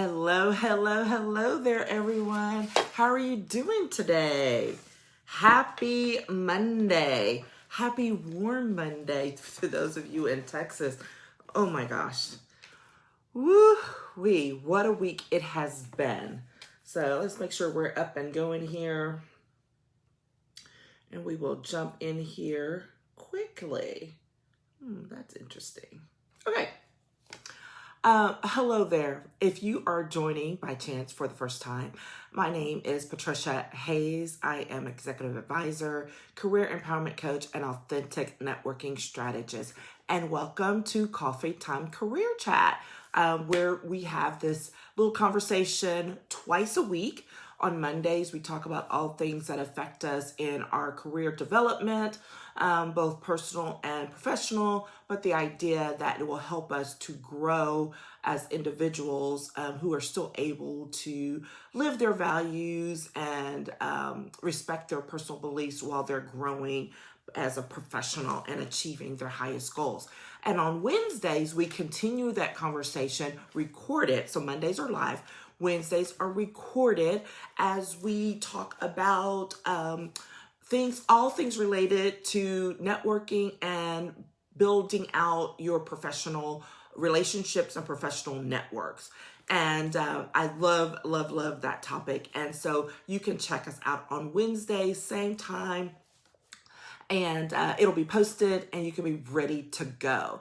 Hello, hello, hello there, everyone. How are you doing today? Happy Monday. Happy warm Monday to those of you in Texas. Oh my gosh. Woo-wee, what a week it has been. So let's make sure we're up and going here. And we will jump in here quickly. That's interesting. Okay. Hello there. If you are joining by chance for the first time, my name is Patricia Hayes. I am executive advisor, career empowerment coach, and authentic networking strategist. And welcome to Coffee Time Career Chat, where we have this little conversation twice a week. On Mondays, we talk about all things that affect us in our career development, both personal and professional, but the idea that it will help us to grow as individuals who are still able to live their values and respect their personal beliefs while they're growing as a professional and achieving their highest goals. And on Wednesdays, we continue that conversation, record it. So Mondays are live. Wednesdays are recorded as we talk about all things related to networking and building out your professional relationships and professional networks. And I love that topic. And so you can check us out on Wednesdays, same time. And it'll be posted and you can be ready to go.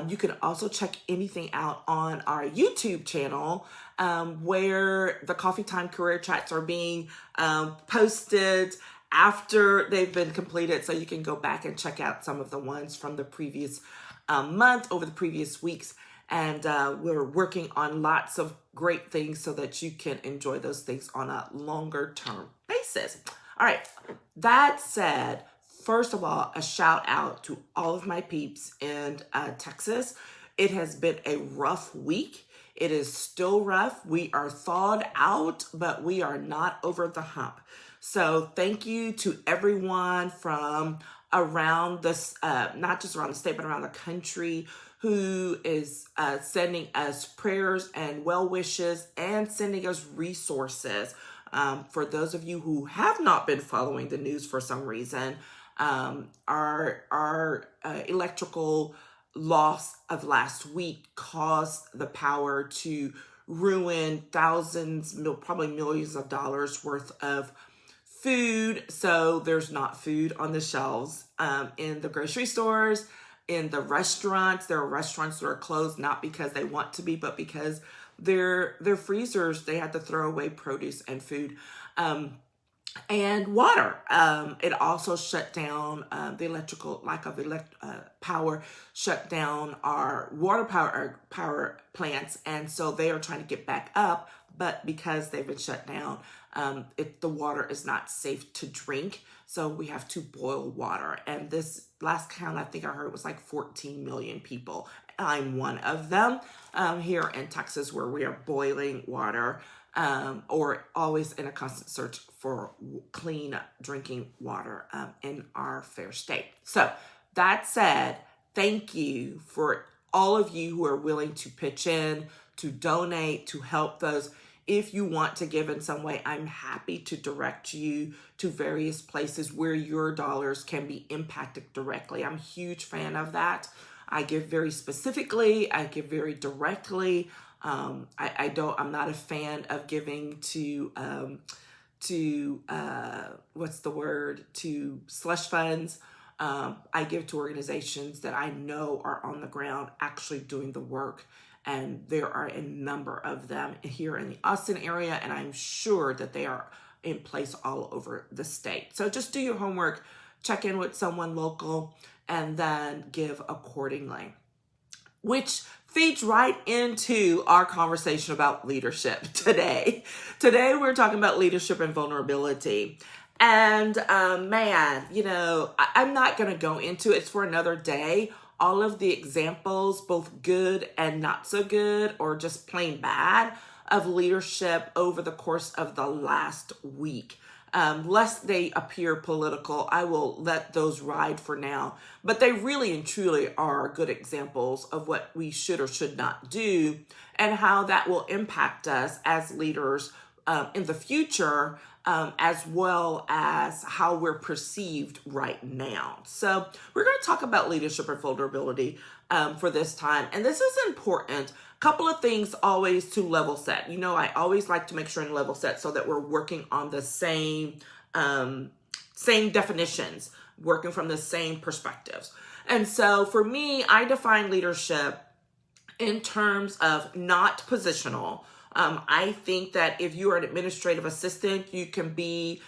You can also check anything out on our YouTube channel where the Coffee Time Career Chats are being posted after they've been completed. So you can go back and check out some of the ones from the previous month, over the previous weeks. And we're working on lots of great things so that you can enjoy those things on a longer term basis. All right, that said, first of all, a shout out to all of my peeps in Texas. It has been a rough week. It is still rough. We are thawed out, but we are not over the hump. So thank you to everyone from around this, not just around the state, but around the country who is sending us prayers and well wishes and sending us resources. For those of you who have not been following the news for some reason, our electrical loss of last week caused the power to ruin thousands, probably millions of dollars worth of food. So there's not food on the shelves in the grocery stores, in the restaurants. There are restaurants that are closed not because they want to be, but because their freezers, they had to throw away produce and food. And water. It also shut down the electrical, lack of power, shut down our water power plants. And so they are trying to get back up, but because they've been shut down, the water is not safe to drink. So we have to boil water. And this last count, I think I heard, was like 14 million people. I'm one of them here in Texas, where we are boiling water. Or always in a constant search for clean drinking water in our fair state. So that said, thank you for all of you who are willing to pitch in, to donate, to help those. If you want to give in some way, I'm happy to direct you to various places where your dollars can be impacted directly. I'm a huge fan of that. I give very specifically, I give very directly. I'm not a fan of giving to slush funds. I give to organizations that I know are on the ground actually doing the work. And there are a number of them here in the Austin area, and I'm sure that they are in place all over the state. So just do your homework, check in with someone local, and then give accordingly. Which feeds right into our conversation about leadership today. Today, we're talking about leadership and vulnerability. And man, I'm not going to go into it. It's for another day. All of the examples, both good and not so good, or just plain bad, of leadership over the course of the last week. lest they appear political, I will let those ride for now. But they really and truly are good examples of what we should or should not do and how that will impact us as leaders in the future, as well as how we're perceived right now. So we're going to talk about leadership and vulnerability for this time. And this is important. Couple of things always to level set. You know, I always like to make sure and level set so that we're working on the same definitions, working from the same perspectives. And so for me, I define leadership in terms of not positional. I think that if you are an administrative assistant, you can be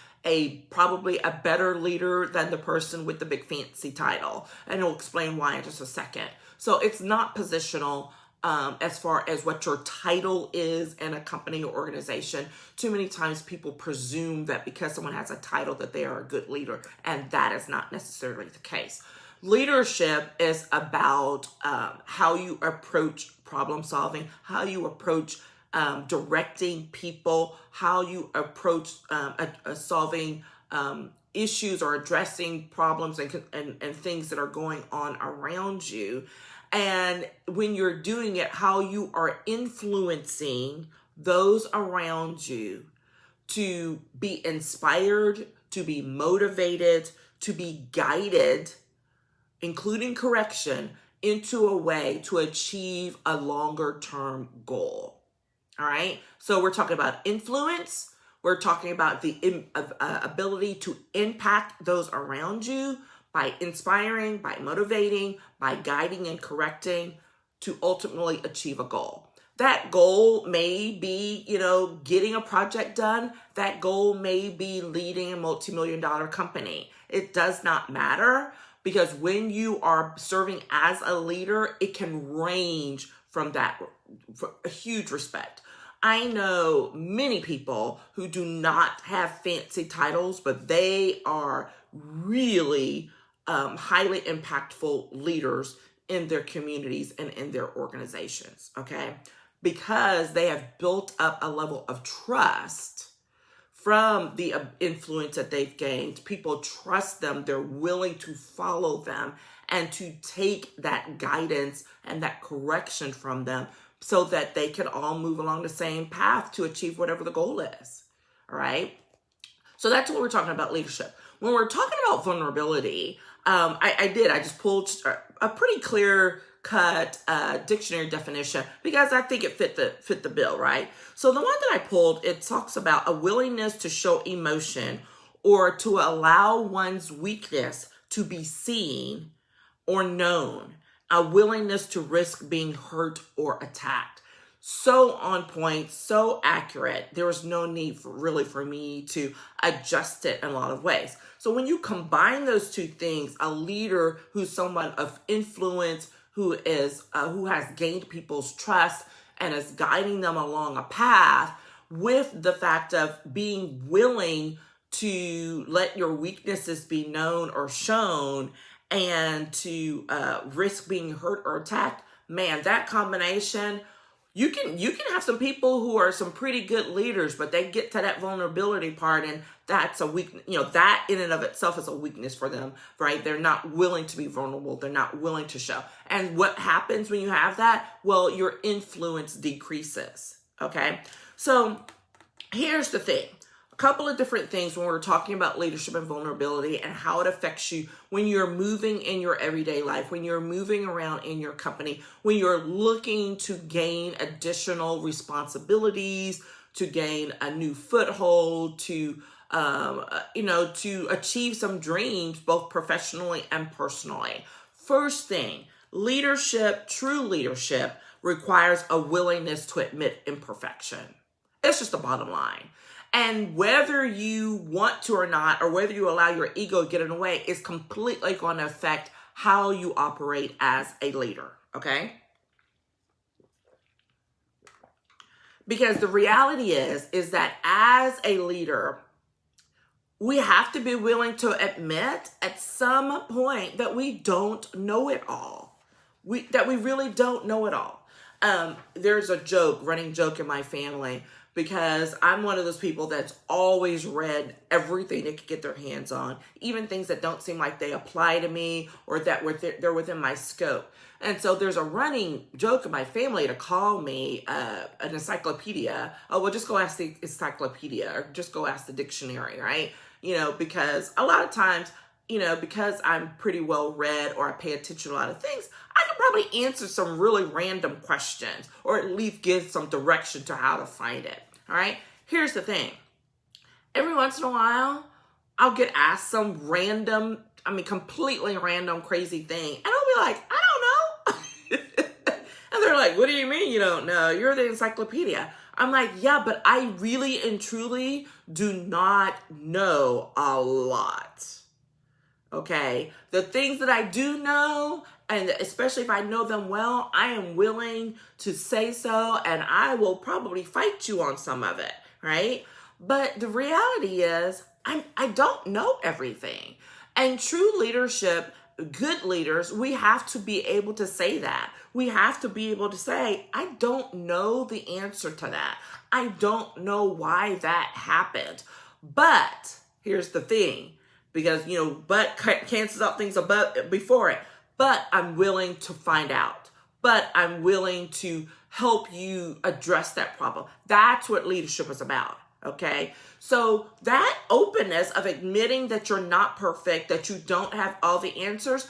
probably a better leader than the person with the big fancy title. And I'll explain why in just a second. So it's not positional as far as what your title is in a company or organization. Too many times people presume that because someone has a title that they are a good leader, and that is not necessarily the case. Leadership is about how you approach problem solving, how you approach directing people, how you approach solving issues or addressing problems and things that are going on around you. And when you're doing it, how you are influencing those around you to be inspired, to be motivated, to be guided, including correction, into a way to achieve a longer term goal. All right. So we're talking about influence. We're talking about the ability to impact those around you by inspiring, by motivating, by guiding and correcting to ultimately achieve a goal. That goal may be, getting a project done. That goal may be leading a multi-million-dollar company. It does not matter, because when you are serving as a leader, it can range from that for a huge respect. I know many people who do not have fancy titles, but they are really highly impactful leaders in their communities and in their organizations, okay? Because they have built up a level of trust from the influence that they've gained. People trust them, they're willing to follow them and to take that guidance and that correction from them so that they can all move along the same path to achieve whatever the goal is, all right? So that's what we're talking about leadership. When we're talking about vulnerability, I just pulled a pretty clear-cut dictionary definition because I think it fit the bill, right? So the one that I pulled, it talks about a willingness to show emotion or to allow one's weakness to be seen or known, a willingness to risk being hurt or attacked. So on point, so accurate. There was no need for me to adjust it in a lot of ways. So when you combine those two things, a leader who's someone of influence, who has gained people's trust and is guiding them along a path, with the fact of being willing to let your weaknesses be known or shown and to risk being hurt or attacked, man, that combination, you can have some people who are some pretty good leaders, but they get to that vulnerability part, and that's a weakness. That in and of itself is a weakness for them, right? They're not willing to be vulnerable. They're not willing to show. And what happens when you have that? Well, your influence decreases, okay? So here's the thing. Couple of different things when we're talking about leadership and vulnerability and how it affects you when you're moving in your everyday life, when you're moving around in your company, when you're looking to gain additional responsibilities, to gain a new foothold, to achieve some dreams, both professionally and personally. First thing, true leadership requires a willingness to admit imperfection. It's just the bottom line. And whether you want to or not, or whether you allow your ego to get in the way, is completely going to affect how you operate as a leader, okay? Because the reality is that as a leader, we have to be willing to admit at some point that we don't know it all. That we really don't know it all. There's a running joke in my family because I'm one of those people that's always read everything they could get their hands on, even things that don't seem like they apply to me or that they're within my scope. And so there's a running joke in my family to call me an encyclopedia. Oh, well, just go ask the encyclopedia or just go ask the dictionary, right? Because a lot of times, because I'm pretty well read or I pay attention to a lot of things, I can probably answer some really random questions or at least give some direction to how to find it. All right. Here's the thing. Every once in a while, I'll get asked some completely random, crazy thing. And I'll be like, I don't know. And they're like, what do you mean you don't know? You're the encyclopedia. I'm like, yeah, but I really and truly do not know a lot. Okay, the things that I do know, and especially if I know them well, I am willing to say so, and I will probably fight you on some of it, right? But the reality is, I don't know everything. And true leadership, good leaders, we have to be able to say that. We have to be able to say, I don't know the answer to that. I don't know why that happened. But here's the thing. Because, but cancels out things before it. But I'm willing to find out. But I'm willing to help you address that problem. That's what leadership is about, okay? So that openness of admitting that you're not perfect, that you don't have all the answers,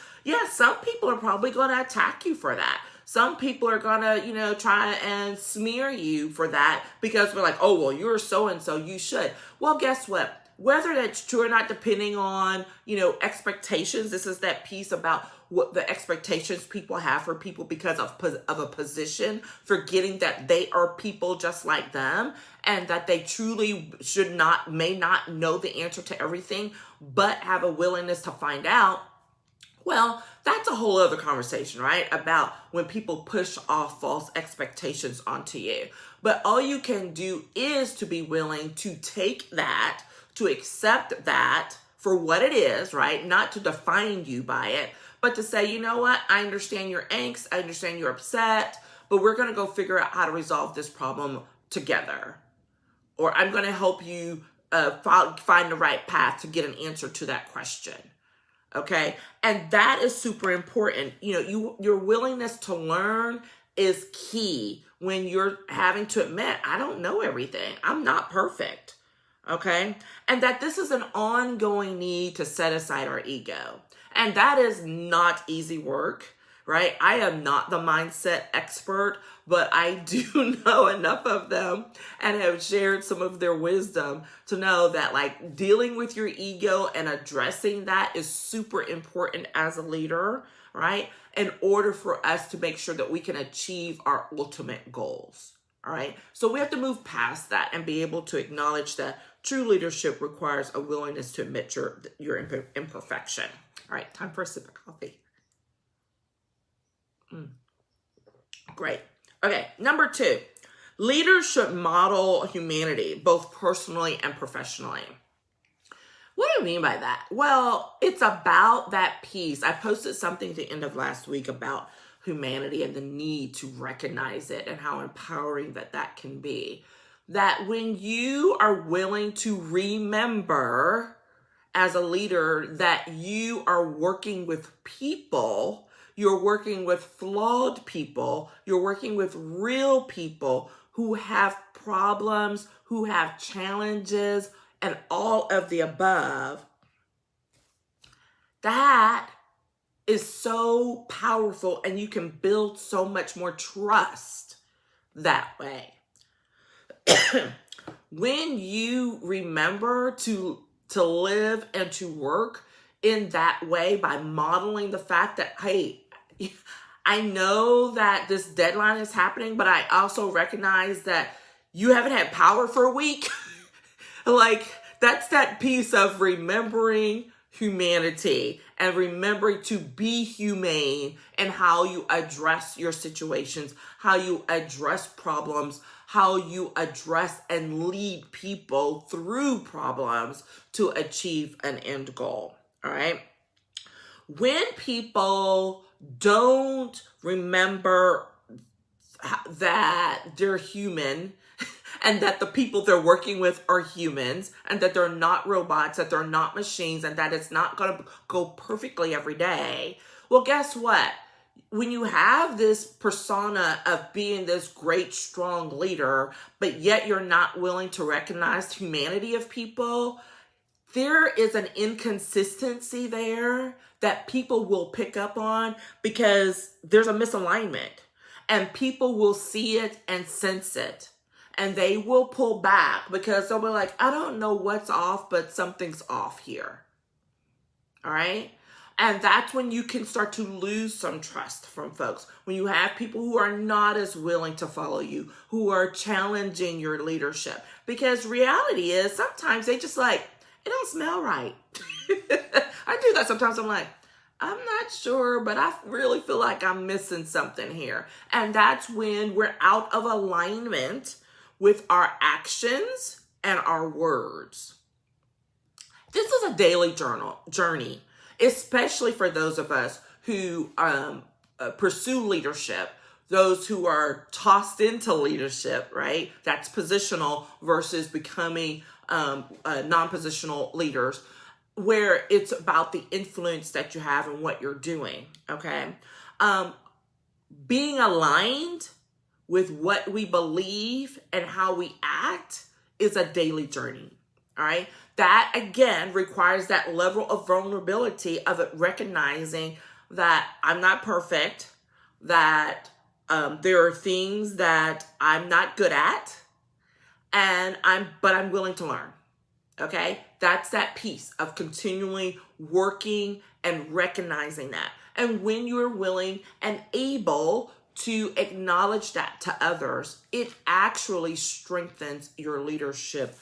some people are probably going to attack you for that. Some people are going to, try and smear you for that because we're like, oh, well, you're so-and-so, you should. Well, guess what? Whether that's true or not, depending on, expectations, this is that piece about what the expectations people have for people because of a position, forgetting that they are people just like them and that they truly may not know the answer to everything, but have a willingness to find out. Well, that's a whole other conversation, right? About when people push off false expectations onto you. But all you can do is to be willing to take that, to accept that for what it is, right? Not to define you by it, but to say, you know what? I understand your angst. I understand you're upset, but we're going to go figure out how to resolve this problem together. Or I'm going to help you find the right path to get an answer to that question. Okay. And that is super important. Your willingness to learn is key when you're having to admit, I don't know everything. I'm not perfect. Okay. And that this is an ongoing need to set aside our ego. And that is not easy work, right? I am not the mindset expert, but I do know enough of them and have shared some of their wisdom to know that dealing with your ego and addressing that is super important as a leader, right? In order for us to make sure that we can achieve our ultimate goals. All right. So we have to move past that and be able to acknowledge that true leadership requires a willingness to admit your imperfection. All right. Time for a sip of coffee. Great. Okay. Number 2, leaders should model humanity, both personally and professionally. What do I mean by that? Well, it's about that piece. I posted something at the end of last week about humanity and the need to recognize it and how empowering that can be. That when you are willing to remember as a leader that you are working with people, you're working with flawed people, you're working with real people who have problems, who have challenges, and all of the above, that is so powerful, and you can build so much more trust that way. When you remember to live and to work in that way by modeling the fact that, hey, I know that this deadline is happening, but I also recognize that you haven't had power for a week. That's that piece of remembering humanity and remembering to be humane and how you address your situations, how you address problems, how you address and lead people through problems to achieve an end goal. All right. When people don't remember that they're human and that the people they're working with are humans, and that they're not robots, that they're not machines, and that it's not going to go perfectly every day. Well, guess what? When you have this persona of being this great, strong leader, but yet you're not willing to recognize the humanity of people, there is an inconsistency there that people will pick up on because there's a misalignment, and people will see it and sense it, and they will pull back because they'll be like, I don't know what's off, but something's off here. All right. And that's when you can start to lose some trust from folks. When you have people who are not as willing to follow you, who are challenging your leadership. Because reality is sometimes they just like, it don't smell right. I do that sometimes. I'm like, I'm not sure, but I really feel like I'm missing something here. And that's when we're out of alignment with our actions and our words. This is a daily journey, especially for those of us who pursue leadership, those who are tossed into leadership, right? That's positional versus becoming non-positional leaders, where it's about the influence that you have and what you're doing, okay? Being aligned with what we believe and how we act is a daily journey, all right? That, again, requires that level of vulnerability of it, recognizing that I'm not perfect, that there are things that I'm not good at, but I'm willing to learn, okay? That's that piece of continually working and recognizing that. And when you're willing and able to acknowledge that to others, it actually strengthens your leadership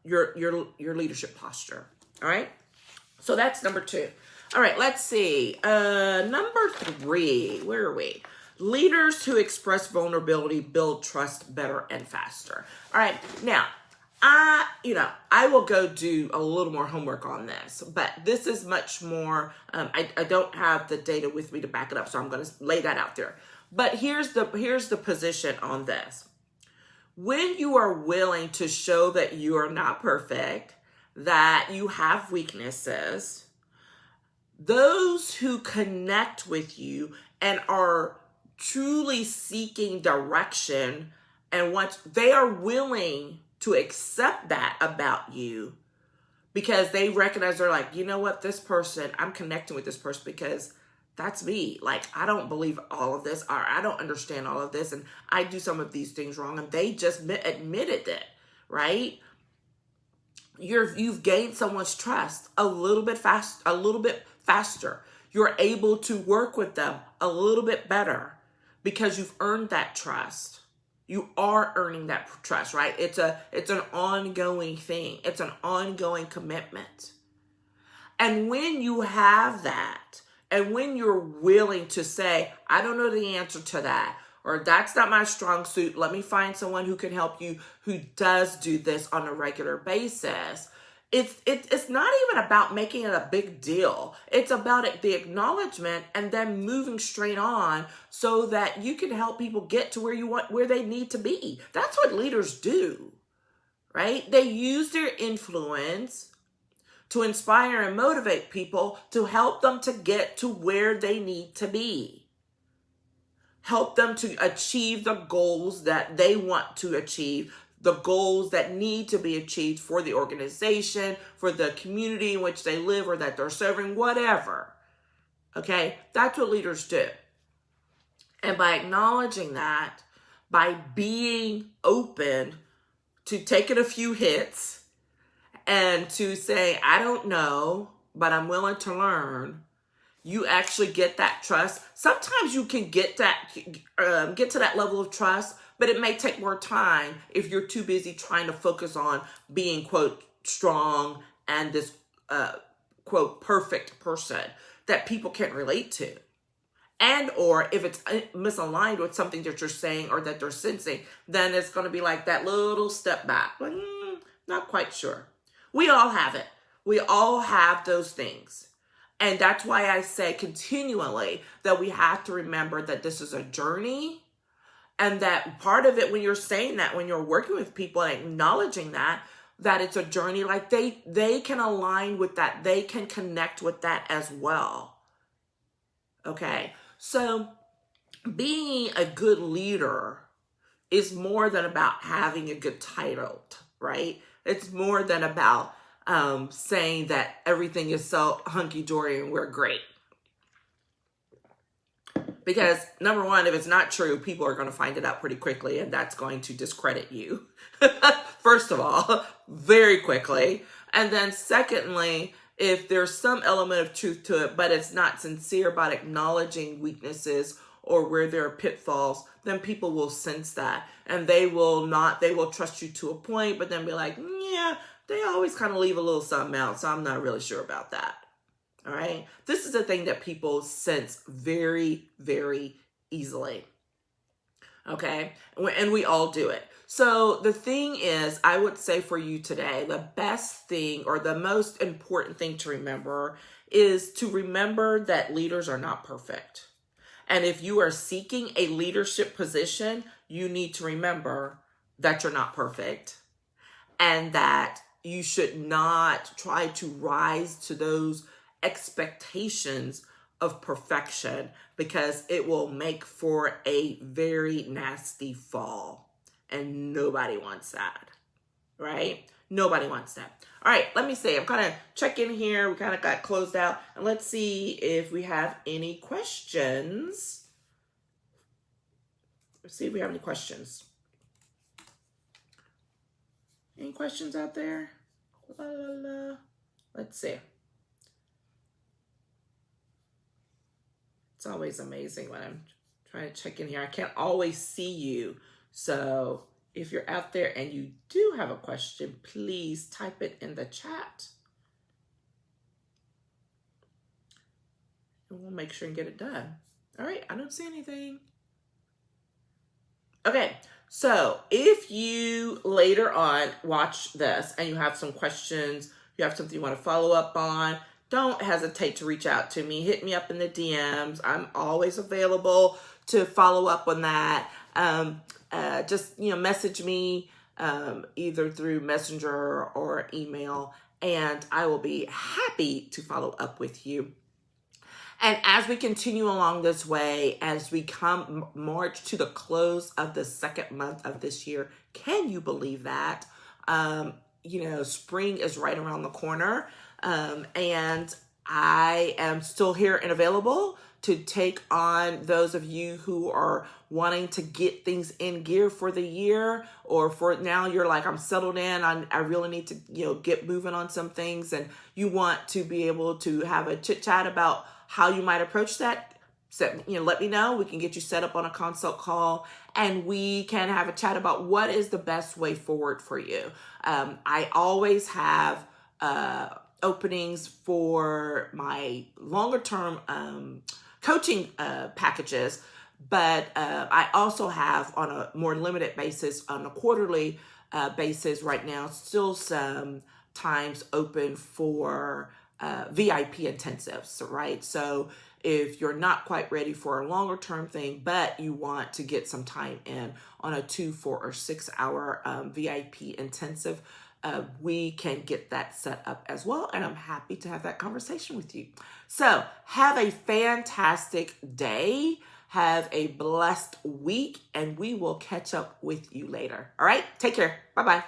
your leadership posture. All right. So that's number 2. All right. Let's see. Number 3. Where are we? Leaders who express vulnerability build trust better and faster. All right. Now, I will go do a little more homework on this, but this is much more. I don't have the data with me to back it up, so I'm going to lay that out there. But here's the position on this. When you are willing to show that you are not perfect, that you have weaknesses, those who connect with you and are truly seeking direction, and once they are willing to accept that about you, because they recognize, they're like, you know what, this person, I'm connecting with this person because that's me. Like, I don't believe all of this, or I don't understand all of this, and I do some of these things wrong, and they just admitted it, right? You've gained someone's trust a little bit faster. You're able to work with them a little bit better because you've earned that trust. You are earning that trust, right? It's an ongoing thing. It's an ongoing commitment. And when you have that, and when you're willing to say, I don't know the answer to that, or that's not my strong suit, let me find someone who can help you, who does do this on a regular basis. It's not even about making it a big deal. It's about the acknowledgement and then moving straight on so that you can help people get to where they need to be. That's what leaders do, right? They use their influence to inspire and motivate people, to help them to get to where they need to be. Help them to achieve the goals that they want to achieve, the goals that need to be achieved for the organization, for the community in which they live or that they're serving, whatever. Okay, that's what leaders do. And by acknowledging that, by being open to taking a few hits, and to say, I don't know, but I'm willing to learn, you actually get that trust. Sometimes you can get to that level of trust, but it may take more time if you're too busy trying to focus on being, quote, strong and this, quote, perfect person that people can't relate to. And or if it's misaligned with something that you're saying or that they're sensing, then it's going to be like that little step back. Not quite sure. We all have it. We all have those things. And that's why I say continually that we have to remember that this is a journey And that part of it, when you're saying that, when you're working with people and acknowledging that it's a journey, like they can align with that. They can connect with that as well. Okay. So being a good leader is more than about having a good title, right? It's more than about saying that everything is so hunky-dory and we're great. Because number one, if it's not true, people are going to find it out pretty quickly, and that's going to discredit you. First of all, very quickly. And then secondly, if there's some element of truth to it, but it's not sincere about acknowledging weaknesses or where there are pitfalls, then people will sense that. And they will trust you to a point, but then be like, yeah, they always kind of leave a little something out, so I'm not really sure about that. All right. This is a thing that people sense very, very easily. Okay. And we all do it. So the thing is, I would say for you today, the best thing or the most important thing to remember is to remember that leaders are not perfect. And if you are seeking a leadership position, you need to remember that you're not perfect and that you should not try to rise to those expectations of perfection, because it will make for a very nasty fall, and nobody wants that, right? Nobody wants that. All right, let me see. I'm kind of checking here. We kind of got closed out, and let's see if we have any questions. Let's see if we have any questions. Any questions out there? La, la, la. Let's see. It's always amazing when I'm trying to check in here. I can't always see you. So if you're out there and you do have a question, please type it in the chat. And we'll make sure and get it done. All right, I don't see anything. Okay, so if you later on watch this and you have some questions, you have something you want to follow up on, don't hesitate to reach out to me. Hit me up in the DMs. I'm always available to follow up on that. Just, message me either through Messenger or email, and I will be happy to follow up with you. And as we continue along this way, as we come March to the close of the second month of this year, can you believe that? Spring is right around the corner. And I am still here and available to take on those of you who are wanting to get things in gear for the year, or for now you're like, I'm settled in. I really need to, get moving on some things, and you want to be able to have a chit chat about how you might approach that. So, let me know. We can get you set up on a consult call, and we can have a chat about what is the best way forward for you. I always have, openings for my longer term coaching packages, but I also have on a more limited basis, on a quarterly basis right now, still some times open for VIP intensives, right? So if you're not quite ready for a longer term thing, but you want to get some time in on a 2, 4, or 6 hour VIP intensive, we can get that set up as well. And I'm happy to have that conversation with you. So have a fantastic day. Have a blessed week, and we will catch up with you later. All right. Take care. Bye-bye.